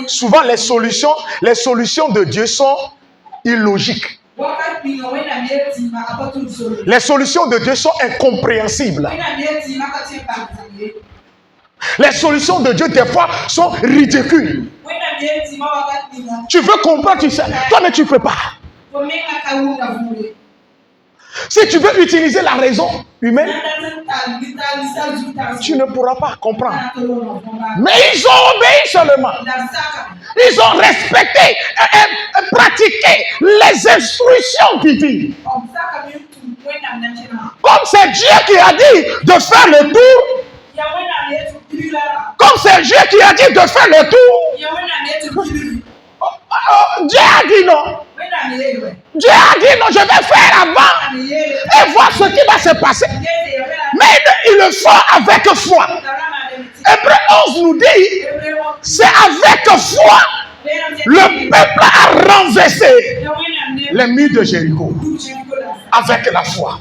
souvent les solutions de Dieu sont illogiques. Les solutions de Dieu sont incompréhensibles. Les solutions de Dieu, des fois, sont ridicules. Tu veux comprendre, tu sais, toi, mais tu ne peux pas. Si tu veux utiliser la raison humaine, tu ne pourras pas comprendre. Mais ils ont obéi seulement. Ils ont respecté et pratiqué les instructions divines. Comme c'est Dieu qui a dit de faire le tour, comme c'est Dieu qui a dit de faire le tour, Dieu a dit non. Dieu a dit non, je vais faire avant et voir ce qui va se passer. Mais il le fait avec foi. Hébreux 11 nous dit, c'est avec foi le peuple a renversé les murs de Jéricho. Avec la foi.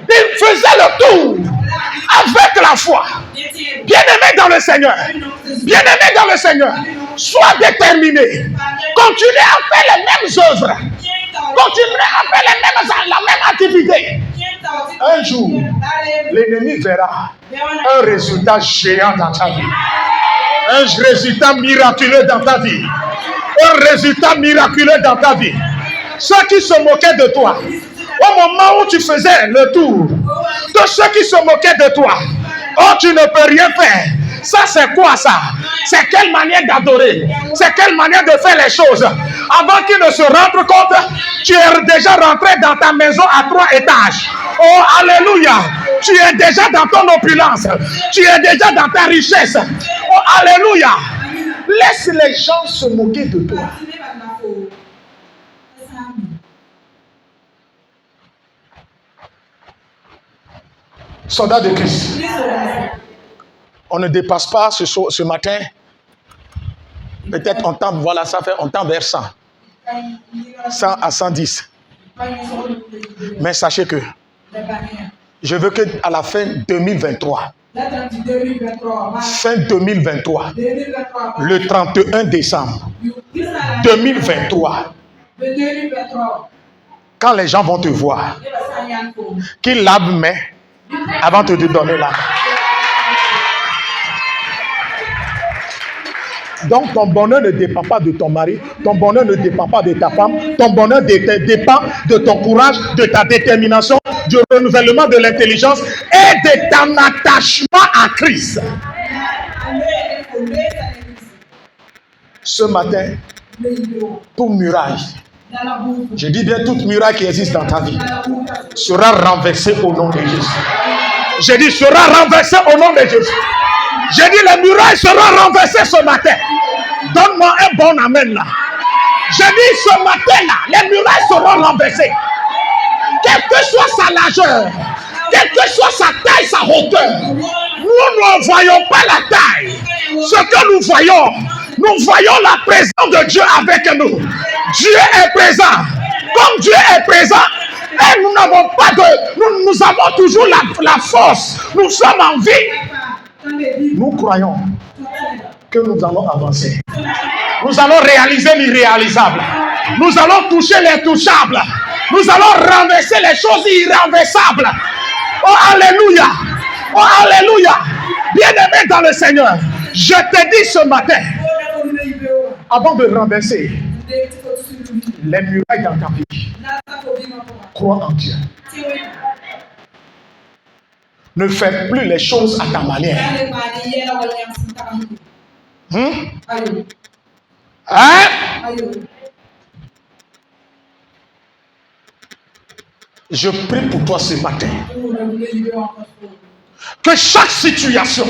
Il faisait le tour. avec la foi. Bien-aimé dans le Seigneur. Bien-aimé dans le Seigneur. Sois déterminé. Continuez à faire les mêmes œuvres. Continuez à faire la même activité. Un jour, l'ennemi verra un résultat géant dans ta vie. Un résultat miraculeux dans ta vie. Un résultat miraculeux dans ta vie. Ceux qui se moquaient de toi, au moment où tu faisais le tour, de ceux qui se moquaient de toi, oh, tu ne peux rien faire. Ça, c'est quoi ça? C'est quelle manière d'adorer? C'est quelle manière de faire les choses? Avant qu'ils ne se rendent compte, tu es déjà rentré dans ta maison à 3 étages. Oh, alléluia! Tu es déjà dans ton opulence. Tu es déjà dans ta richesse. Oh, alléluia! Laisse les gens se moquer de toi. Soldat de Christ. On ne dépasse pas ce matin. Peut-être on tend, voilà, ça fait, on tend vers 100. 100 à 110. Mais sachez que je veux que à la fin 2023, fin 2023, le 31 décembre 2023, quand les gens vont te voir, qu'ils lavent main avant de te donner la main. Donc ton bonheur ne dépend pas de ton mari, ton bonheur ne dépend pas de ta femme, ton bonheur dépend de ton courage, de ta détermination, du renouvellement de l'intelligence et de ton attachement à Christ. Ce matin, toute muraille, je dis bien toute muraille qui existe dans ta vie, sera renversée au nom de Jésus. Je dis sera renversée au nom de Jésus. J'ai dit les murailles seront renversées ce matin. Donne-moi un bon amen là. J'ai dit ce matin là, les murailles seront renversées. Quelle que soit sa largeur, quelle que soit sa taille, sa hauteur, nous ne voyons pas la taille. Ce que nous voyons la présence de Dieu avec nous. Dieu est présent. Comme Dieu est présent, et nous n'avons pas de... Nous avons toujours la force. Nous sommes en vie. Nous croyons que nous allons avancer. Nous allons réaliser l'irréalisable. Nous allons toucher l'intouchable. Nous allons renverser les choses irrenversables. Oh Alléluia! Oh Alléluia! Bien-aimé dans le Seigneur, je te dis ce matin, avant de renverser les murailles dans ta vie, crois en Dieu. Ne fais plus les choses à ta manière. Je prie pour toi ce matin. Que chaque situation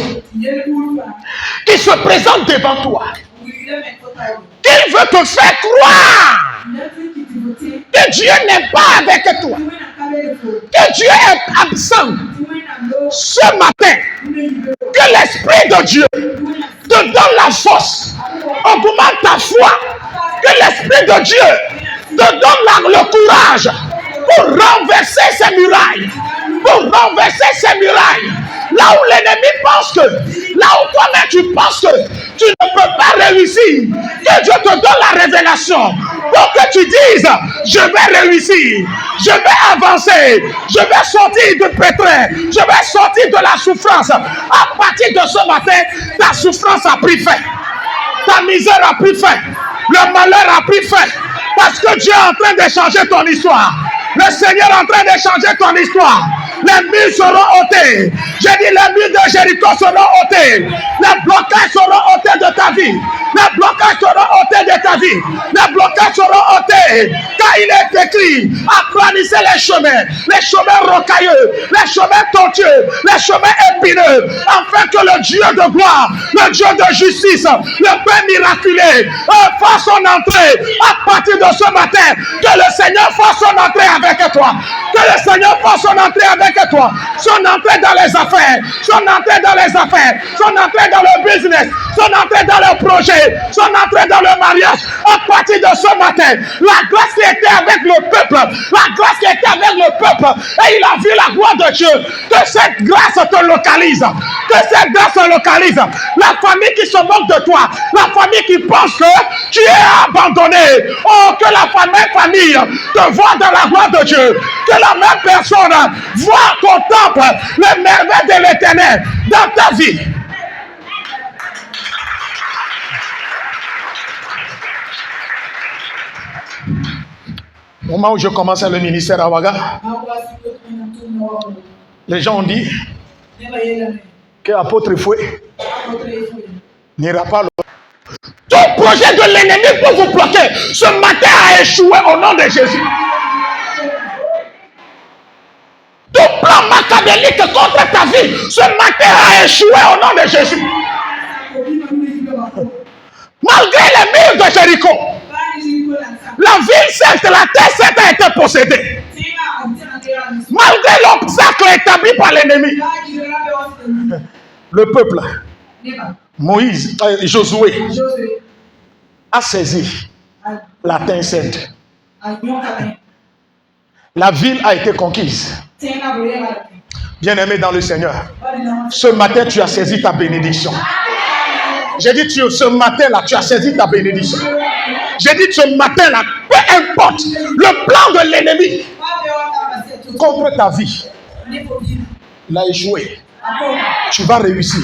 qui se présente devant toi, qu'il veut te faire croire que Dieu n'est pas avec toi, que Dieu est absent, ce matin, que l'Esprit de Dieu te donne la force, augmente ta foi, que l'Esprit de Dieu te donne le courage pour renverser ces murailles, là où l'ennemi pense que, là où toi-même tu penses que tu ne peux pas réussir, que Dieu te donne la révélation pour que tu dises, je vais réussir, je vais avancer, je vais sortir du pétrin, je vais sortir de la souffrance. À partir de ce matin, ta souffrance a pris fin, ta misère a pris fin, le malheur a pris fin, parce que Dieu est en train de changer ton histoire. Le Seigneur est en train de changer ton histoire. Les murs seront ôtés. J'ai dit les murs de Jéricho seront ôtés. Les blocages seront ôtés de ta vie. Les blocages seront ôtés de ta vie. Les blocages seront ôtés. Car il est écrit, aplanissez les chemins rocailleux, les chemins tortueux, les chemins épineux, afin que le Dieu de gloire, le Dieu de justice, le Père miraculé, fasse son entrée à partir de ce matin. Que le Seigneur fasse son entrée avec toi. Que le Seigneur fasse son entrée avec toi. Son entrée dans les affaires. Son entrée dans les affaires. Son entrée dans le business. Son entrée dans le projet. Son entrée dans le mariage. À partir de ce matin, la grâce qui était avec le peuple. La grâce qui était avec le peuple Europe et il a vu la gloire de Dieu. Que cette grâce te localise. Que cette grâce te localise. La famille qui se moque de toi. La famille qui pense que tu es abandonné. Oh, que la même famille te voit dans la gloire de Dieu. Que la même personne voit, contemple les merveilles de l'Éternel dans ta vie. Au moment où je commençais le ministère à Ouaga, les gens ont dit que l'apôtre Foué n'ira pas. Tout projet de l'ennemi pour vous bloquer ce matin a échoué au nom de Jésus. Tout plan machiavélique contre ta vie ce matin a échoué au nom de Jésus. Malgré les murs de Jéricho, la ville sainte, la terre sainte a été possédée. Malgré l'obstacle établi par l'ennemi, le peuple, Moïse, Josué, a saisi la terre sainte. La ville a été conquise. Bien-aimé dans le Seigneur, ce matin tu as saisi ta bénédiction. J'ai dit ce matin-là, tu as saisi ta bénédiction. J'ai dit ce matin-là, peu importe le plan de l'ennemi contre ta vie, il a échoué. Tu vas réussir.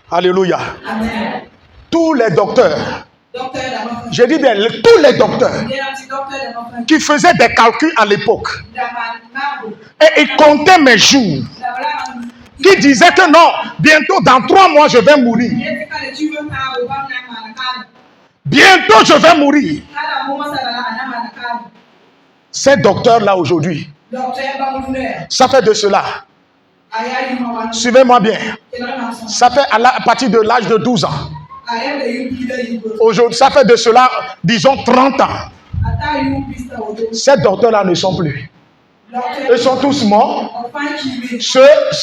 Alléluia. Amen. Tous les docteurs, je dis bien tous les docteurs qui faisaient des calculs à l'époque et ils comptaient mes jours, qui disaient que non, bientôt dans 3 mois je vais mourir. Bientôt je vais mourir. Ces docteurs-là aujourd'hui, ça fait de cela. Suivez-moi bien. Ça fait à partir de l'âge de 12 ans. Aujourd'hui, ça fait de cela, disons, 30 ans. Ces docteurs-là ne sont plus. Ils sont tous morts.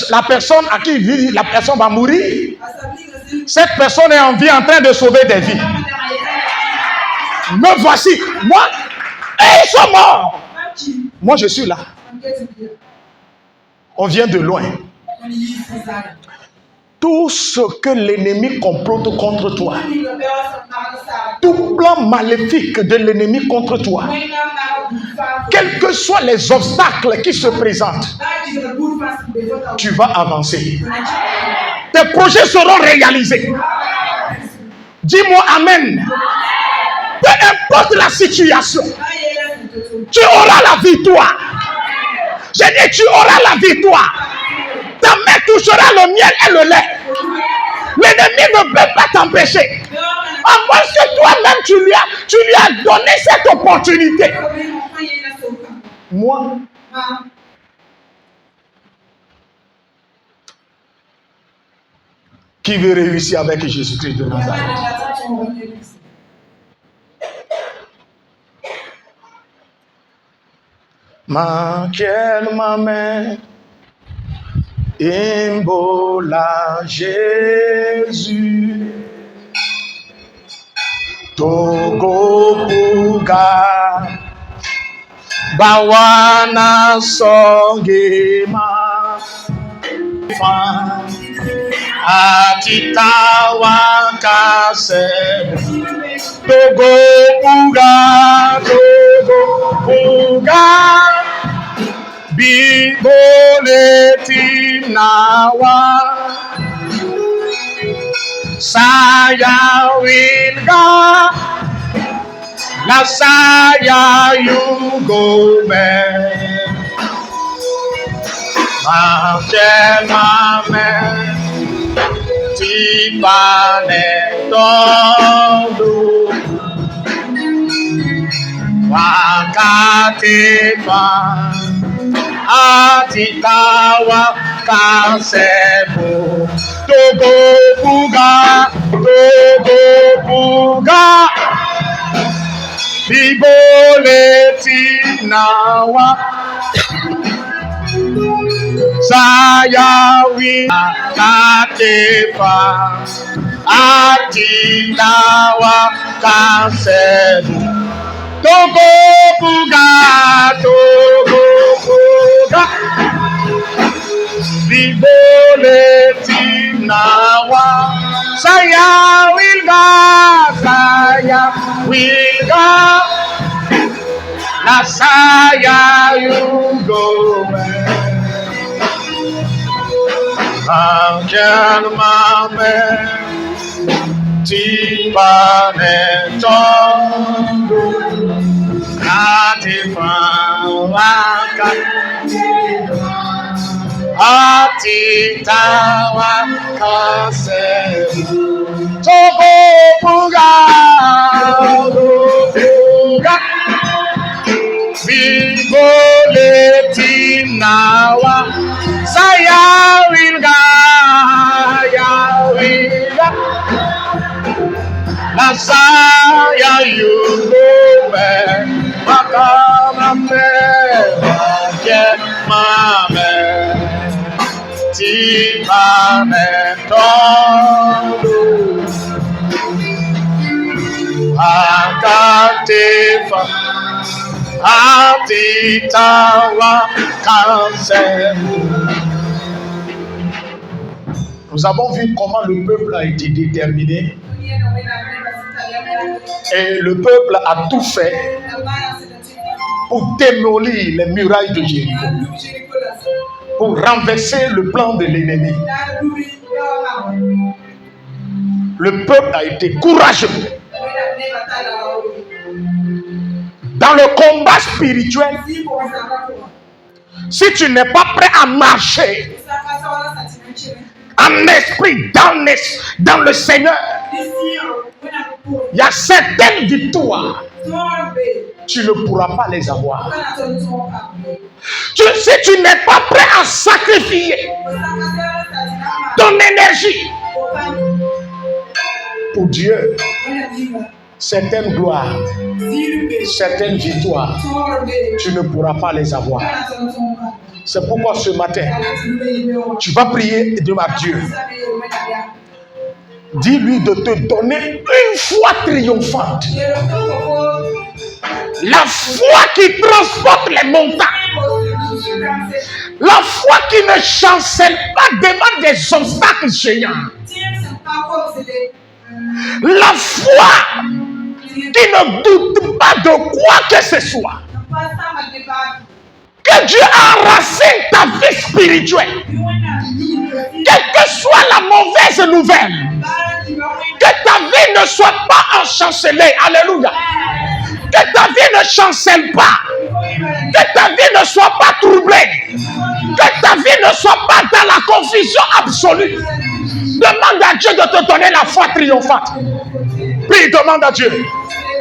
La personne à qui il vit, la personne va mourir. Cette personne est en vie en train de sauver des vies. Me voici. Moi, et ils sont morts. Moi, je suis là. On vient de loin. Tout ce que l'ennemi complote contre toi, tout plan maléfique de l'ennemi contre toi, quels que soient les obstacles qui se présentent, tu vas avancer. Tes projets seront réalisés. Dis-moi Amen. Peu importe la situation, tu auras la victoire. J'ai dit tu auras la victoire. Ta main touchera le miel et le lait. L'ennemi ne peut pas t'empêcher. À moins que toi-même tu lui as donné cette opportunité. Moi, qui veut réussir avec Jésus-Christ de Nazareth? Quelle ma main Imbola Jésus Togo Puga Bawana Songema Atitawa Kase Togo Puga Biboleti nawa Saya wilga La saya yugobe Marcel mame Tipane todo Wakati pa Atitawa Kasebo Togo Puga Biboleti nawa Saya wikatefa atinawa kansedu Togo buga Bibole tinawa Saya wilga Na saya yugo Anjan mame Tipanetongo Atifawaka Atitawakasebu Togo buga Bibole tinawa Saya wilga Na saya yugobe Makamame Mame Timame Tondo Akatefa Atitawa Kansebu. Nous avons vu comment le peuple a été déterminé et le peuple a tout fait pour démolir les murailles de Jéricho, pour renverser le plan de l'ennemi. Le peuple a été courageux. Dans le combat spirituel, si tu n'es pas prêt à marcher en esprit, dans le Seigneur, il y a certaines victoires, tu ne pourras pas les avoir. Si tu n'es pas prêt à sacrifier ton énergie pour Dieu, certaines gloires, certaines victoires, tu ne pourras pas les avoir. C'est pourquoi ce matin, tu vas prier et demander à Dieu. Dis-lui de te donner une foi triomphante. La foi qui transporte les montagnes. La foi qui ne chancelle pas devant des obstacles géants. La foi qui ne doute pas de quoi que ce soit. Que Dieu enracine ta vie spirituelle. Quelle que soit la mauvaise nouvelle. Que ta vie ne soit pas enchaussée. Alléluia. Que ta vie ne chancelle pas. Que ta vie ne soit pas troublée. Que ta vie ne soit pas dans la confusion absolue. Demande à Dieu de te donner la foi triomphante. Puis demande à Dieu.